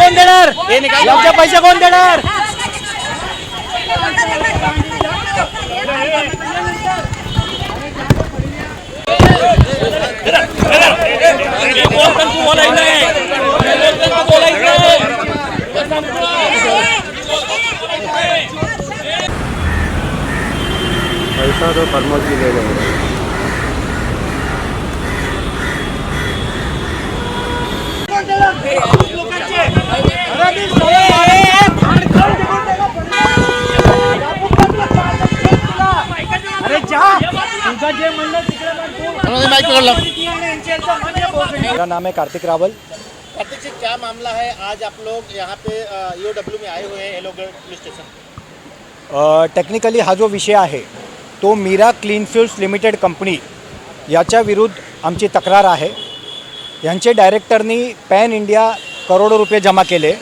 कोण देणार? यांचे पैसे कोण देणार? पैसा तो परमोद भी ले लेंगे। अरे जा, तुझा जे म्हणलं तिकडे मेरा नाम है कार्तिक रावल। कार्तिक जी, क्या मामला है? आज आप लोग यहाँ पे ईओडब्ल्यू में आए हुए हैं एलोगढ़ पुलिस स्टेशन। टेक्निकली हा जो विषय आहे तो Mira clean fuels limited company याच्या विरुद्ध आमची तक्रार आहे। यांचे डायरेक्टरनी पॅन इंडिया करोडो रुपये जमा केले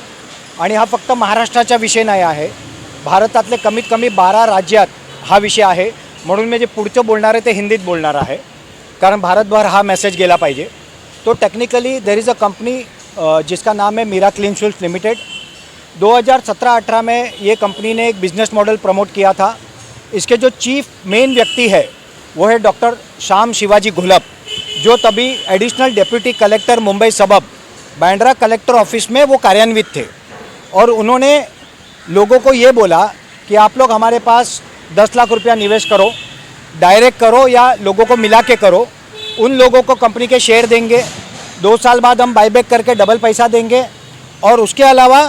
आणि हा फक्त महाराष्ट्राचा विषय नाही आहे, भारतातले कमीत कमी 12 राज्यात हा विषय आहे। म्हणून मी जे पुढचं बोलणार आहे ते हिंदीत बोलणार आहे, कारण भारतभर हा मैसेज गेला पाहिजे। तो technically there is a company जिसका नाम है मीरा क्लीन फ्युल्स लिमिटेड। 2017-18 में ये कंपनी ने एक बिज़नेस मॉडल प्रमोट किया था। इसके जो चीफ मेन व्यक्ति है वो है डॉक्टर श्याम शिवाजी घोलप, जो तभी एडिशनल डेप्यूटी कलेक्टर मुंबई सबब बांद्रा कलेक्टर ऑफिस में वो कार्यान्वित थे। और उन्होंने लोगों को ये बोला कि आप लोग हमारे पास 10 लाख रुपया निवेश करो, डायरेक्ट करो या लोगों को मिला के करो। उन लोगों को कंपनी के शेयर देंगे, 2 साल बाद हम बाईबैक करके डबल पैसा देंगे, और उसके अलावा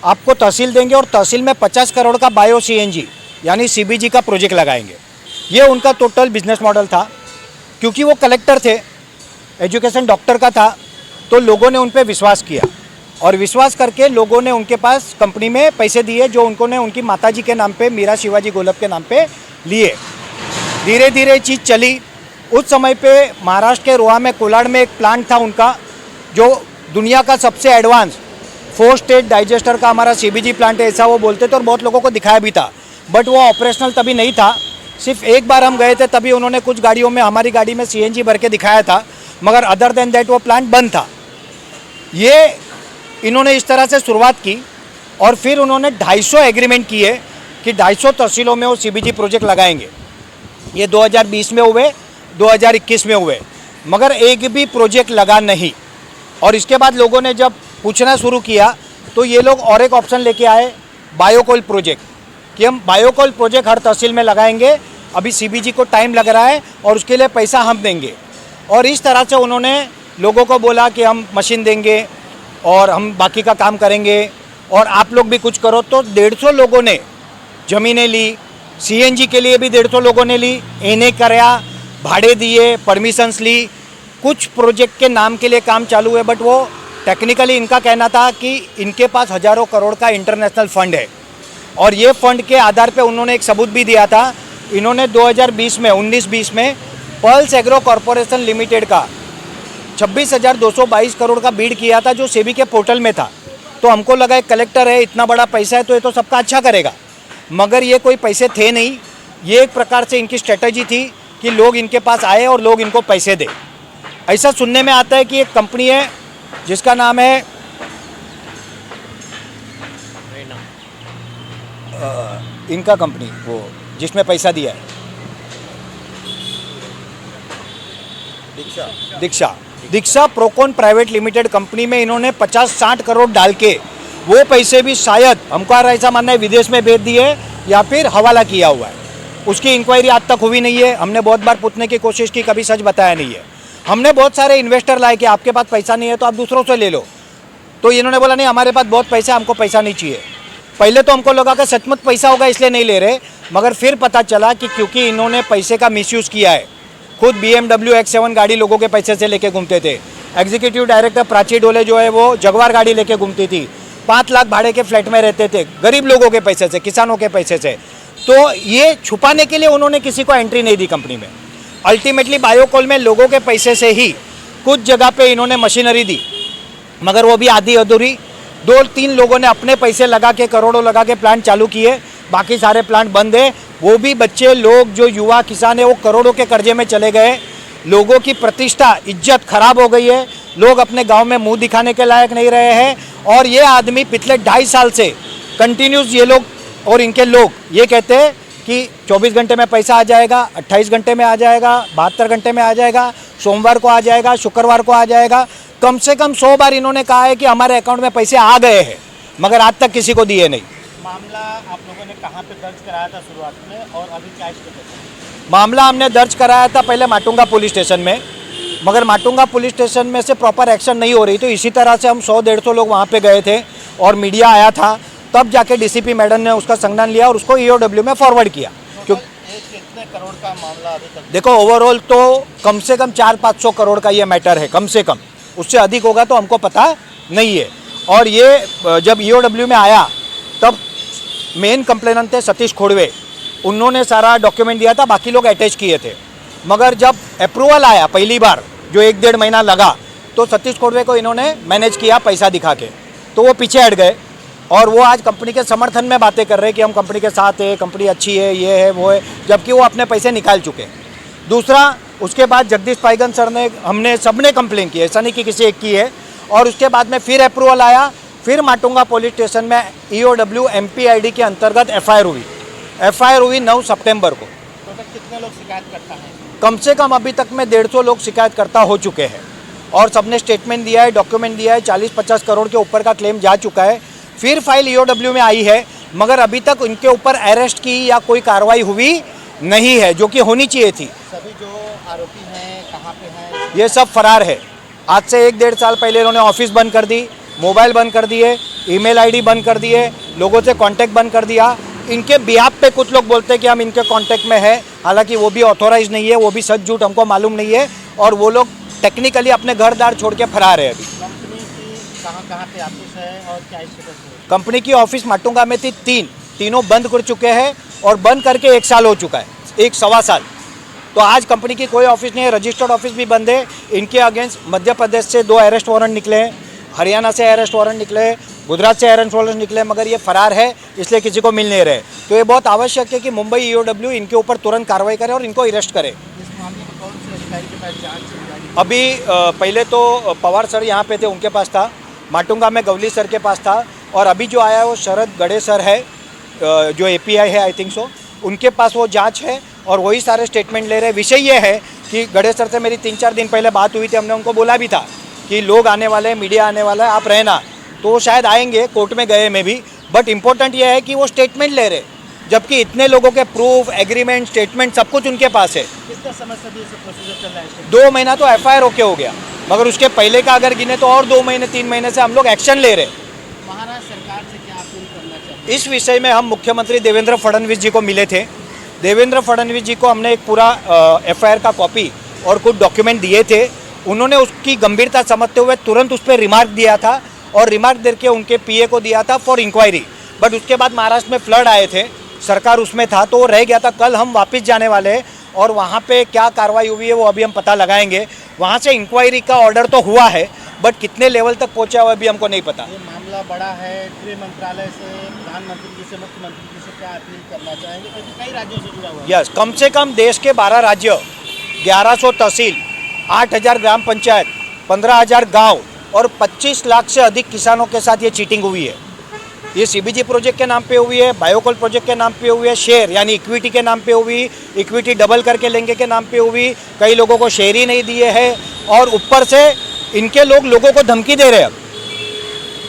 आपको तहसील देंगे और तहसील में 50 करोड़ का बायो CNG यानी CBG का प्रोजेक्ट लगाएंगे। ये उनका टोटल बिजनेस मॉडल था। क्योंकि वो कलेक्टर थे, एजुकेशन डॉक्टर का था, तो लोगों ने उन पर विश्वास किया और विश्वास करके लोगों ने उनके पास कंपनी में पैसे दिए, जो उन्होंने उनकी माताजी के नाम पे मीरा शिवाजी घोलप के नाम पे लिए। धीरे धीरे चीज़ चली। उस समय पे महाराष्ट्र के रोहा में कोलाड में एक प्लांट था उनका, जो दुनिया का सबसे एडवांस 4 स्टेज डाइजेस्टर का हमारा CBG प्लांट है, ऐसा वो बोलते थे और बहुत लोगों को दिखाया भी था। बट वो ऑपरेशनल तभी नहीं था। सिर्फ एक बार हम गए थे, तभी उन्होंने कुछ गाड़ियों में हमारी गाड़ी में CNG भर के दिखाया था, मगर अदर देन दैट वो प्लांट बंद था। ये इन्होंने इस तरह से शुरुआत की और फिर उन्होंने 250 एग्रीमेंट किए कि 250 तहसीलों में वो CBG प्रोजेक्ट लगाएंगे। ये 2020 में हुए, 2021 में हुए, मगर एक भी प्रोजेक्ट लगा नहीं। और इसके बाद लोगों ने जब पूछना शुरू किया तो ये लोग और एक ऑप्शन लेके आए, बायोकोल प्रोजेक्ट, कि हम बायोकोल प्रोजेक्ट हर तहसील में लगाएंगे। अभी CBG को टाइम लग रहा है और उसके लिए पैसा हम देंगे। और इस तरह से उन्होंने लोगों को बोला कि हम मशीन देंगे और हम बाकी का काम करेंगे और आप लोग भी कुछ करो। तो 150 लोगों ने ज़मीनें ली, CNG के लिए भी 150 लोगों ने ली, NA कराया, भाड़े दिए, परमिशंस ली। कुछ प्रोजेक्ट के नाम के लिए काम चालू है, बट वो टेक्निकली इनका कहना था कि इनके पास हज़ारों करोड़ का इंटरनेशनल फ़ंड है। और ये फ़ंड के आधार पे उन्होंने एक सबूत भी दिया था। इन्होंने 2020 में 19-20 में पल्स एग्रो कॉरपोरेशन लिमिटेड का 26,222 करोड़ का बीड किया था, जो सेबी के पोर्टल में था। तो हमको लगा एक कलेक्टर है, इतना बड़ा पैसा है तो ये तो सबका अच्छा करेगा, मगर ये कोई पैसे थे नहीं। ये एक प्रकार से इनकी स्ट्रेटजी थी कि लोग इनके पास आए और लोग इनको पैसे दे। ऐसा सुनने में आता है कि एक कंपनी है जिसका नाम है इनका कंपनी, वो जिसमें पैसा दिया है, दीक्षा प्रोकॉन प्राइवेट लिमिटेड कंपनी में इन्होंने 50-60 करोड़ डाल के वो पैसे भी शायद, हमको ऐसा मानना है, विदेश में भेज दिए या फिर हवाला किया हुआ है। उसकी इंक्वायरी आज तक हुई नहीं है। हमने बहुत बार पूछने की कोशिश की, कभी सच बताया नहीं है। हमने बहुत सारे इन्वेस्टर लाए कि आपके पास पैसा नहीं है तो आप दूसरों से ले लो, तो इन्होंने बोला नहीं, हमारे पास बहुत पैसा है, हमको पैसा नहीं चाहिए। पहले तो हमको लगा कि सचमुच पैसा होगा इसलिए नहीं ले रहे, मगर फिर पता चला कि क्योंकि इन्होंने पैसे का मिसयूज़ किया है। खुद BMW X7 गाड़ी लोगों के पैसे से लेके घूमते थे। एग्जीक्यूटिव डायरेक्टर प्राची डोले जो है वो जगवार गाड़ी लेके घूमती थी। 5 लाख भाड़े के फ्लैट में रहते थे, गरीब लोगों के पैसे से, किसानों के पैसे से। तो ये छुपाने के लिए उन्होंने किसी को एंट्री नहीं दी कंपनी में। अल्टीमेटली बायोकोल में लोगों के पैसे से ही कुछ जगह पे इन्होंने मशीनरी दी, मगर वो भी आधी अधूरी। 2-3 लोगों ने अपने पैसे लगा के, करोड़ों लगा के प्लांट चालू किए, बाकी सारे प्लांट बंद है। वो भी बच्चे लोग, जो युवा किसान है, वो करोड़ों के कर्जे में चले गए। लोगों की प्रतिष्ठा, इज्जत खराब हो गई है। लोग अपने गांव में मुंह दिखाने के लायक नहीं रहे हैं और ये आदमी पिछले 2.5 साल से कंटिन्यूस ये लोग और इनके लोग ये कहते हैं कि 24 घंटे में पैसा आ जाएगा, 28 घंटे में आ जाएगा, 72 घंटे में आ जाएगा, सोमवार को आ जाएगा, शुक्रवार को आ जाएगा। कम से कम 100 बार इन्होंने कहा है कि हमारे अकाउंट में पैसे आ गए हैं, मगर आज तक किसी को दिए नहीं। मामला आप लोगों ने कहाँ पे दर्ज कराया था शुरुआत में और अभी क्या स्टेटस है? मामला हमने दर्ज कराया था पहले माटुंगा पुलिस स्टेशन में, मगर माटुंगा पुलिस स्टेशन में से प्रॉपर एक्शन नहीं हो रही, तो इसी तरह से हम 100-150 लोग वहाँ पे गए थे और मीडिया आया था, तब जाके डीसीपी मैडम ने उसका संज्ञान लिया और उसको ईओडब्ल्यू में फॉरवर्ड किया। क्योंकि कितने करोड़ का मामला अभी तक? देखो ओवरऑल तो कम से कम 400-500 करोड़ का ये मैटर है, कम से कम। उससे अधिक होगा तो हमको पता नहीं है। और ये जब ईओडब्ल्यू में आया तब मेन कंप्लेनेंट थे सतीश खोड़वे, उन्होंने सारा डॉक्यूमेंट दिया था, बाकी लोग अटैच किए थे। मगर जब अप्रूवल आया पहली बार, जो 1-1.5 महीना लगा, तो सतीश खोड़वे को इन्होंने मैनेज किया पैसा दिखा के, तो वो पीछे हट गए और वो आज कंपनी के समर्थन में बातें कर रहे हैं कि हम कंपनी के साथ है, कंपनी अच्छी है, ये है वो है, जबकि वो अपने पैसे निकाल चुके हैं। दूसरा, उसके बाद जगदीश पाइगन सर ने, हमने सबने कंप्लेन की, ऐसा नहीं कि किसी एक की है, और उसके बाद में फिर अप्रूवल आया, फिर माटुंगा पुलिस स्टेशन में ईओडब्ल्यू MPID के अंतर्गत FIR हुई 9 सितंबर को। तो तक कितने लोग शिकायत करता है? कम से कम अभी तक में 150 लोग शिकायतकर्ता हो चुके हैं और सबने स्टेटमेंट दिया है, डॉक्यूमेंट दिया है, 40-50 करोड़ के ऊपर का क्लेम जा चुका है। फिर फाइल ईओडब्ल्यू में आई है, मगर अभी तक उनके ऊपर अरेस्ट की या कोई कार्रवाई हुई नहीं है, जो कि होनी चाहिए थी। सभी जो आरोपी हैं कहाँ पे हैं? ये सब फरार है। आज से 1-1.5 साल पहले इन्होंने ऑफिस बंद कर दी, मोबाइल बंद कर दिए, ईमेल आईडी बंद कर दिए, लोगों से कांटेक्ट बंद कर दिया। इनके बिहाफ पे कुछ लोग बोलते हैं कि हम इनके कांटेक्ट में हैं, हालांकि वो भी ऑथोराइज नहीं है, वो भी सच झूठ हमको मालूम नहीं है, और वो लोग टेक्निकली अपने घर द्वार छोड़ के फरार है। अभी कंपनी की कहाँ पे ऑफिस है और क्या स्टेटस है? कंपनी की ऑफिस माटुंगा में थी, तीनों बंद कर चुके हैं और बंद करके 1 साल हो चुका है, 1-1.25 साल। तो आज कंपनी की कोई ऑफिस नहीं है, रजिस्टर्ड ऑफिस भी बंद है। इनके अगेंस्ट मध्य प्रदेश से 2 अरेस्ट वारंट निकले हैं, हरियाणा से अरेस्ट वारंट निकले, गुजरात से अरेस्ट वारंट निकले, मगर ये फरार है, इसलिए किसी को मिल नहीं रहे। तो ये बहुत आवश्यक है कि मुंबई ईओडब्ल्यू इनके ऊपर तुरंत कार्रवाई करे और इनको अरेस्ट करे। इस मामले में कौन से अधिकारी के पास जांच चल रही है? अभी पहले तो पवार सर यहाँ पे थे, उनके पास था, माटुंगा में गवली सर के पास था, और अभी जो आया है वो शरद गड़े सर है, जो API है आई थिंक सो, उनके पास वो जांच है और वही सारे स्टेटमेंट ले रहे हैं। विषय ये है कि गड़े सर से मेरी 3-4 दिन पहले बात हुई थी, हमने उनको बोला भी था कि लोग आने वाले हैं, मीडिया आने वाला है, आप रहना, तो वो शायद आएंगे, कोर्ट में गए में भी, बट इम्पोर्टेंट ये है कि वो स्टेटमेंट ले रहे, जबकि इतने लोगों के प्रूफ, एग्रीमेंट, स्टेटमेंट सब कुछ उनके पास है। कितने समय से भी ये प्रोसीजर चल रहा है? 2 महीना तो FIR होके हो गया, मगर उसके पहले का अगर गिने तो और 2 महीने 3 महीने से हम लोग एक्शन ले रहे। महाराष्ट्र सरकार से क्या अपील करना चाहिए? इस विषय में हम मुख्यमंत्री देवेंद्र फडणवीस जी को मिले थे। देवेंद्र फडणवीस जी को हमने एक पूरा FIR का कॉपी और कुछ डॉक्यूमेंट दिए थे। उन्होंने उसकी गंभीरता समझते हुए तुरंत उस पर रिमार्क दिया था और रिमार्क देके उनके PA को दिया था फॉर इंक्वायरी। बट उसके बाद महाराष्ट्र में फ्लड आए थे, सरकार उसमें था, तो वो रह गया था। कल हम वापस जाने वाले हैं और वहाँ पे क्या कार्रवाई हुई है वो अभी हम पता लगाएंगे। वहाँ से इंक्वायरी का ऑर्डर तो हुआ है, बट कितने लेवल तक पहुँचा हुआ अभी हमको नहीं पता। ये मामला बड़ा है, गृह मंत्रालय से, प्रधानमंत्री जी से, मुख्यमंत्री जी से क्या अपील करना चाहेंगे, क्योंकि कई राज्यों से जुड़ा हुआ है? यस, कम से कम देश के 12 राज्य, 1100 तहसील, 8000 ग्राम पंचायत, 15,000 गांव और 25 लाख से अधिक किसानों के साथ ये चीटिंग हुई है। ये CBG प्रोजेक्ट के नाम पे हुई है, बायोकोल प्रोजेक्ट के नाम पे हुई है, शेयर यानी इक्विटी के नाम पे हुई, इक्विटी डबल करके लेंगे के नाम पे हुई, कई लोगों को शेयर ही नहीं दिए हैं, और ऊपर से इनके लोग लोगों को धमकी दे रहे हैं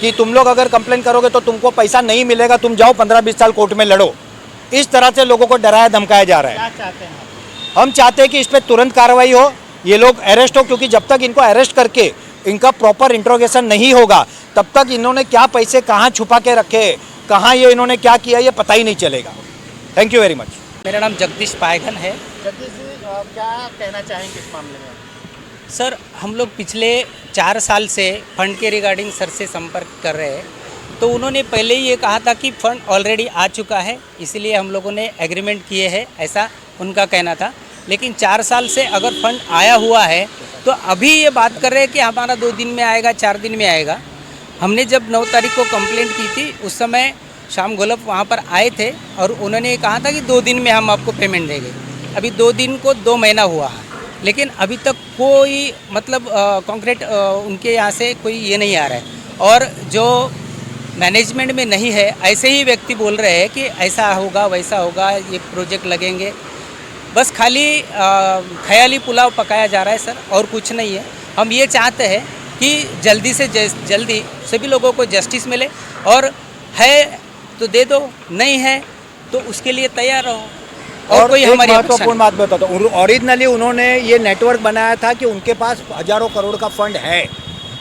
कि तुम लोग अगर कंप्लेन करोगे तो तुमको पैसा नहीं मिलेगा, तुम जाओ 15-20 साल कोर्ट में लड़ो। इस तरह से लोगों को डराया धमकाया जा रहा है। क्या चाहते हैं आप? हम चाहते हैं कि इस पर तुरंत कार्रवाई हो, ये लोग अरेस्ट हो, क्योंकि जब तक इनको अरेस्ट करके इनका प्रॉपर इंट्रोगेशन नहीं होगा तब तक इन्होंने क्या पैसे कहाँ छुपा के रखे, कहाँ ये इन्होंने क्या किया, ये पता ही नहीं चलेगा। Thank you very much. मेरा नाम जगदीश पायघन है। जगदीश जी, क्या कहना चाहेंगे इस मामले में? सर, हम लोग पिछले 4 साल से फंड के रिगार्डिंग सर से संपर्क कर रहे हैं, तो उन्होंने पहले ही ये कहा था कि फंड ऑलरेडी आ चुका है, इसलिए हम लोगों ने एग्रीमेंट किए हैं, ऐसा उनका कहना था। लेकिन 4 साल से अगर फंड आया हुआ है तो अभी ये बात कर रहे हैं कि हमारा 2 दिन में आएगा, 4 दिन में आएगा। हमने जब 9 तारीख को कंप्लेंट की थी, उस समय श्याम गोलप वहाँ पर आए थे और उन्होंने कहा था कि 2 दिन में हम आपको पेमेंट देंगे। अभी 2 दिन को 2 महीना हुआ है, लेकिन अभी तक कोई मतलब कॉन्क्रीट उनके यहाँ से कोई ये नहीं आ रहा है। और जो मैनेजमेंट में नहीं है ऐसे ही व्यक्ति बोल रहे हैं कि ऐसा होगा वैसा होगा, ये प्रोजेक्ट लगेंगे। बस खाली ख्याली पुलाव पकाया जा रहा है सर, और कुछ नहीं है। हम ये चाहते हैं कि जल्दी से जल्दी सभी लोगों को जस्टिस मिले, और है तो दे दो, नहीं है तो उसके लिए तैयार रहो, और कोई एक हमारी महत्वपूर्ण बात बताता हूँ, ओरिजिनली उन्होंने ये नेटवर्क बनाया था कि उनके पास हजारों करोड़ का फंड है,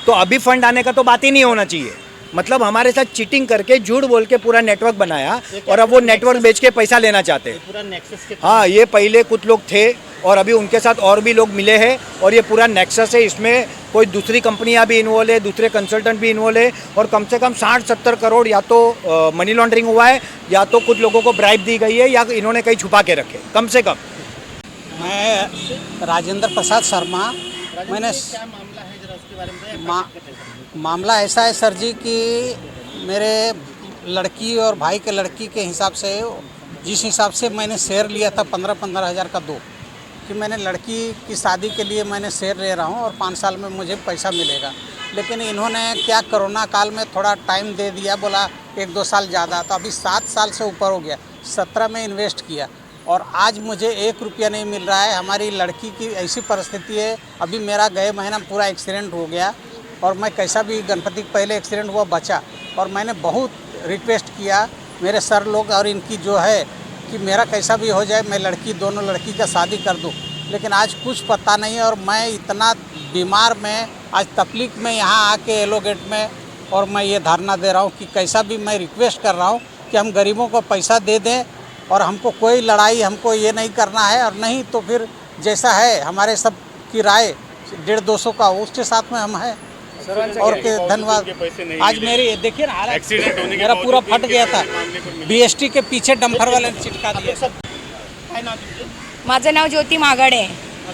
तो अभी फंड आने का तो बात ही नहीं होना चाहिए। मतलब हमारे साथ चीटिंग करके झूठ बोल के पूरा नेटवर्क बनाया, और अब वो नेटवर्क बेच के पैसा लेना चाहते हैं। पूरा नेक्सस के हाँ, ये पहले कुछ लोग थे और अभी उनके साथ और भी लोग मिले हैं, और ये पूरा नेक्सस है। इसमें कोई दूसरी कंपनियां भी इन्वॉल्व है, दूसरे कंसल्टेंट भी इन्वॉल्व है, और कम से कम 60-70 करोड़ या तो मनी लॉन्ड्रिंग हुआ है, या तो कुछ लोगों को ब्राइब दी गई है, या इन्होंने कहीं छुपा के रखे कम से कम। मैं राजेंद्र प्रसाद शर्मा। मैंने क्या मामला है, जरा उसके बारे में मामला ऐसा है सर जी कि मेरे लड़की और भाई के लड़की के हिसाब से, जिस हिसाब से मैंने शेयर लिया था 15-15 हज़ार का दो, कि मैंने लड़की की शादी के लिए मैंने शेयर ले रहा हूँ और 5 साल में मुझे पैसा मिलेगा। लेकिन इन्होंने क्या कोरोना काल में थोड़ा टाइम दे दिया, बोला 1-2 साल ज़्यादा, तो अभी 7 साल से ऊपर हो गया। 17 में इन्वेस्ट किया और आज मुझे 1 रुपया नहीं मिल रहा है। हमारी लड़की की ऐसी परिस्थिति है, अभी मेरा गए महीना पूरा एक्सीडेंट हो गया, और मैं कैसा भी गणपति के पहले एक्सीडेंट हुआ बचा, और मैंने बहुत रिक्वेस्ट किया मेरे सर लोग और इनकी जो है कि मेरा कैसा भी हो जाए, मैं दोनों लड़की का शादी कर दूं। लेकिन आज कुछ पता नहीं है, और मैं इतना बीमार में आज तकलीफ में यहाँ आके येलो गेट में, और मैं ये धारणा दे रहा हूँ कि कैसा भी मैं रिक्वेस्ट कर रहा हूँ कि हम गरीबों को पैसा दे दें, और हमको कोई लड़ाई हमको ये नहीं करना है, और नहीं तो फिर जैसा है हमारे सब की राय 150-200 का, उसके साथ में हम हैं। और के धन्यवाद। आज मेरी देखिए ना हालत, मेरा पूरा फट गया था, BST के पीछे डंपर वाले ने चिटका दिया। काय नाव तुमचं? माझं नाव ज्योती मागाडे.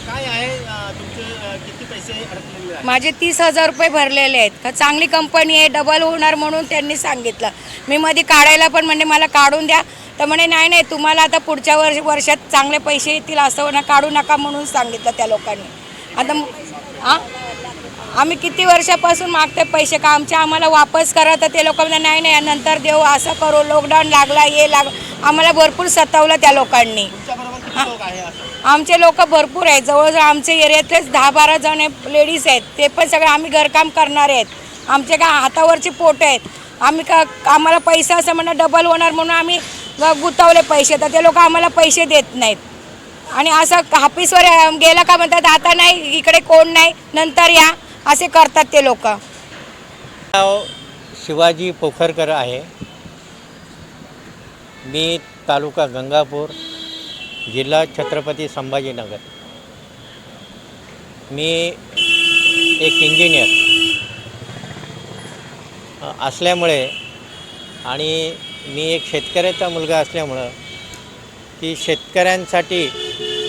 काय आहे तुमचे किती पैसे अडकलेले आहेत? माझे 30,000 रुपये भरलेले आहेत. का चांगली कंपनी आहे, डबल होणार म्हणून त्यांनी सांगितलं. मी मध्ये काढायला पण म्हणजे मला काढून द्या, तर म्हणे नाही नाही तुम्हाला आता पुढच्या वर्षात चांगले पैसे येतील, असं ना काढू नका म्हणून सांगितलं त्या लोकांनी. आता आम्ही किती वर्षापासून मागते पैसे, का आम्हाला वापस करा, तर ते लोक म्हणतात नाही नाही नंतर देऊ, असं करू, लॉकडाऊन लागला, ये आम्हाला भरपूर सतावलं त्या लोकांनी. तुमच्याबरोबर किती लोक आहे असं? आमचे लोक भरपूर आहेत, जवळजवळ आमच्या एरियातलेच 10-12 जण लेडीज आहेत, ते पण सगळे आम्ही घरकाम करणारे आहेत. आमचे काय हातावरची पोट आहेत. आम्हाला पैसा असं म्हणणं डबल होणार म्हणून आम्ही गुंतवले पैसे, तर ते लोक आम्हाला पैसे देत नाहीत. आणि असं ऑफिसवर गेला का म्हणतात आता नाही, इकडे कोण नाही, नंतर या, असे करतात ते लोक. नाव शिवाजी पोखरकर आहे. मी तालुका गंगापूर, जिल्हा छत्रपती संभाजीनगर. मी एक इंजिनियर असल्यामुळे आणि मी एक शेतकऱ्याचा मुलगा असल्यामुळं की शेतकऱ्यांसाठी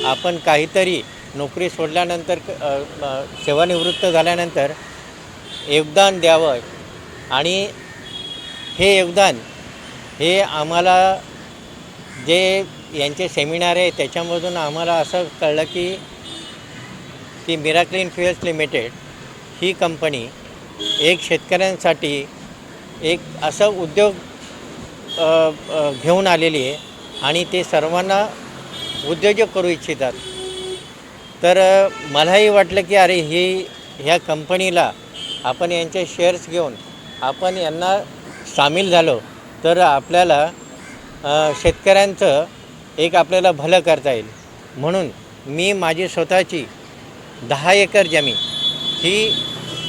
आपण काहीतरी नोकरी सोडल्यानंतर सेवानिवृत्त झाल्यानंतर योगदान द्यावं, आणि हे योगदान हे आम्हाला जे यांचे सेमिनार आहे त्याच्यामधून आम्हाला असं कळलं की मिराक्लीन फ्युएल्स लिमिटेड ही कंपनी एक शेतकऱ्यांसाठी एक असं उद्योग घेऊन आलेली आहे, आणि ते सर्वांना उद्योजक करू इच्छितात. तर मलाही वाटलं की अरे ह्या कंपनीला आपण यांचे शेअर्स घेऊन आपण यांना सामील झालो तर आपल्याला शेतकऱ्यांचं एक आपल्याला भलं करता येईल. म्हणून मी माझी स्वतःची 10 एकर जमीन ही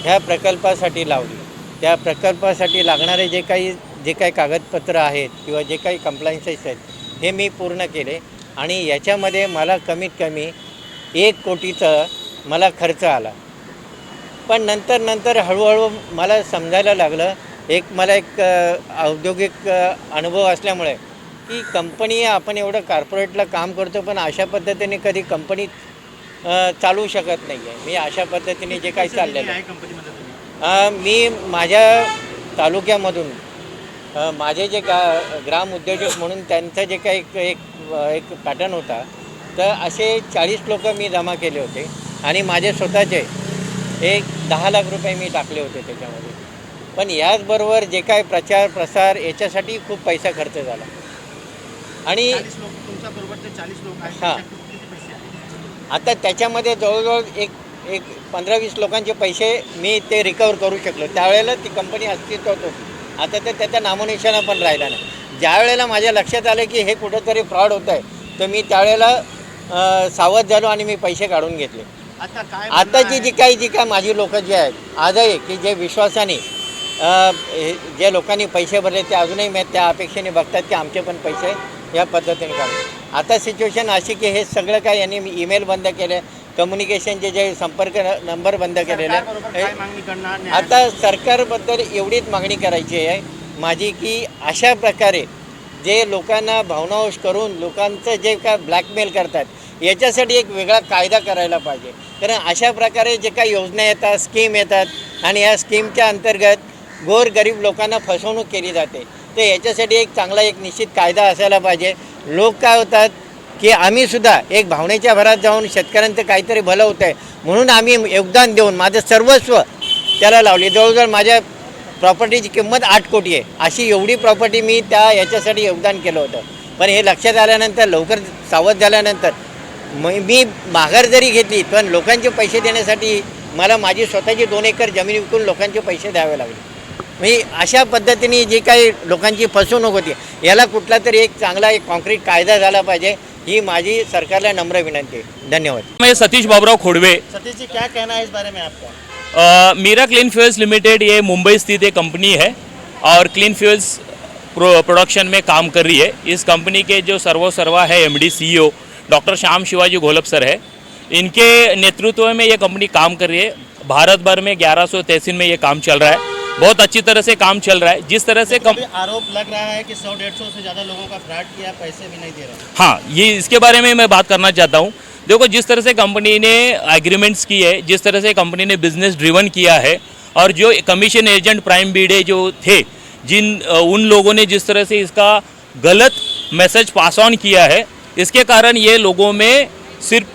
ह्या प्रकल्पासाठी लावली. त्या प्रकल्पासाठी लागणारे जे काही कागदपत्र आहेत किंवा जे काही कंप्लायन्सेस आहेत हे मी पूर्ण केले, आणि याच्यामध्ये मला कमीत कमी 1 कोटीचा मला खर्च आला. पण नंतर हळूहळू मला समजायला लागलं, मला एक औद्योगिक अनुभव असल्यामुळे की कंपनी आपण एवढं कॉर्पोरेटला काम करतो, पण अशा पद्धतीने कधी कंपनी चालू शकत नाही आहे. मी अशा पद्धतीने जे काही चाललेलं आहे, मी माझ्या तालुक्यामधून माझे जे ग्राम उद्योजक म्हणून त्यांचं जे काही एक पॅटर्न होता, तर असे 40 लोक मी जमा केले होते, आणि माझे स्वतःचे एक 10 लाख रुपये मी टाकले होते त्याच्यामध्ये. पण याचबरोबर जे काय प्रचार प्रसार याच्यासाठी खूप पैसा खर्च झाला आणि 40 लोक तुमच्या बरोबरचे 40 लोक आहेत हां. त्यांच्याकडे किती पैसे आहेत? आता त्याच्यामध्ये जवळजवळ एक 15-20 लोकांचे पैसे मी ते रिकवर करू शकलो. त्यावेळेला ती कंपनी अस्तित्वात होती. आता तर त्याचा नामोनिशाणा पण राहिला नाही. ज्या वेळेला माझ्या लक्षात आलं की हे कुठंतरी फ्रॉड होत आहे तर मी त्यावेळेला सावध झालो आणि मी पैसे काढून घेतले. आता काय आताची जी काय माझी लोक जे आहेत आजही की जे विश्वासाने जे लोकांनी पैसे भरले ते अजूनही त्या अपेक्षेने बघतात की आमचे पण पैसे या पद्धतीने काढू. आता सिच्युएशन अशी की हे सगळं काय यांनी ईमेल बंद केले, कम्युनिकेशनचे जे संपर्क नंबर बंद केलेले. सरकारबरोबर काय मागणी करणार न्याय? आता सरकारबद्दल एवढीच मागणी करायची आहे माझी की अशा प्रकारे जे लोकांना भावनावश करून लोकांचं जे काय ब्लॅकमेल करतात याच्यासाठी एक वेगळा कायदा करायला पाहिजे. कारण अशा प्रकारे जे काही योजना येतात, स्कीम येतात आणि या स्कीमच्या अंतर्गत गोरगरीब लोकांना फसवणूक केली जाते. तर याच्यासाठी एक चांगला एक निश्चित कायदा असायला पाहिजे. लोक काय होतात की आम्हीसुद्धा एक भावनेच्या भरात जाऊन शेतकऱ्यांचं काहीतरी भलं होतं आहे म्हणून आम्ही योगदान देऊन माझं सर्वस्व त्याला लावले. जवळजवळ माझ्या प्रॉपर्टीची किंमत 8 कोटी आहे. अशी एवढी प्रॉपर्टी मी त्या याच्यासाठी योगदान केलं होतं. पण हे लक्षात आल्यानंतर लवकर सावध झाल्यानंतर मी माघार जरी घेतली पण लोकांचे पैसे देण्यासाठी मला माझी स्वतःची 2 एकर जमीन विकून लोकांचे पैसे द्यावे लागले. म्हणजे अशा पद्धतीने जी काही लोकांची फसवणूक होती याला कुठला तरी एक चांगला एक कॉन्क्रीट कायदा झाला पाहिजे ही माझी सरकारला नम्र विनंती आहे. धन्यवाद. मैं सतीश बाबूराव खोड़वे। सतीश जी क्या कहना है इस बारे में आपका? मीरा क्लीन फ्यूल्स लिमिटेड ये मुंबई स्थित एक कंपनी है और क्लीन फ्यूल्स प्रोडक्शन में काम कर रही है। इस कंपनी के जो सर्वा है MD CEO doctor Shyam Shivaji Gholap sir है, इनके नेतृत्व में ये कंपनी काम कर रही है। भारत भर में 1100 तहसील में ये काम चल रहा है, बहुत अच्छी तरह से काम चल रहा है। जिस तरह से आरोप लग रहा है कि 100-150 से ज़्यादा लोगों का फ्रॉड किया, पैसे भी नहीं दे रहे। हाँ, ये इसके बारे में मैं बात करना चाहता हूँ। देखो, जिस तरह से कंपनी ने एग्रीमेंट्स की है, जिस तरह से कंपनी ने बिजनेस ड्रिवन किया है और जो कमीशन एजेंट प्राइम बीडे जो थे उन लोगों ने जिस तरह से इसका गलत मैसेज पास ऑन किया है, इसके कारण ये लोगों में सिर्फ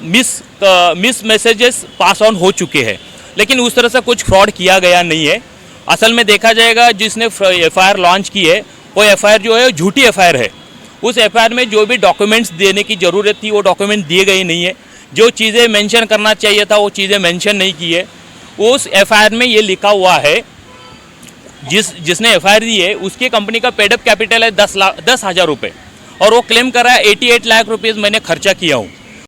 मिस मैसेजेस पास ऑन हो चुके हैं, लेकिन उस तरह से कुछ फ्रॉड किया गया नहीं है। असल में देखा जाएगा जिसने एफआईआर लॉन्च की है वो एफआईआर जो है झूठी एफआईआर है। उस एफआईआर में जो भी डॉक्यूमेंट्स देने की ज़रूरत थी वो डॉक्यूमेंट दिए गए नहीं है। जो चीज़ें मेंशन करना चाहिए था वो चीज़ें मेंशन नहीं की है। उस एफआईआर में ये लिखा हुआ है, जिसने एफआईआर दी है उसकी कंपनी का पेडअप कैपिटल है 10,000 रुपये और वो क्लेम कर रहा है 88 लाख रुपीज़ मैंने खर्चा किया हूँ।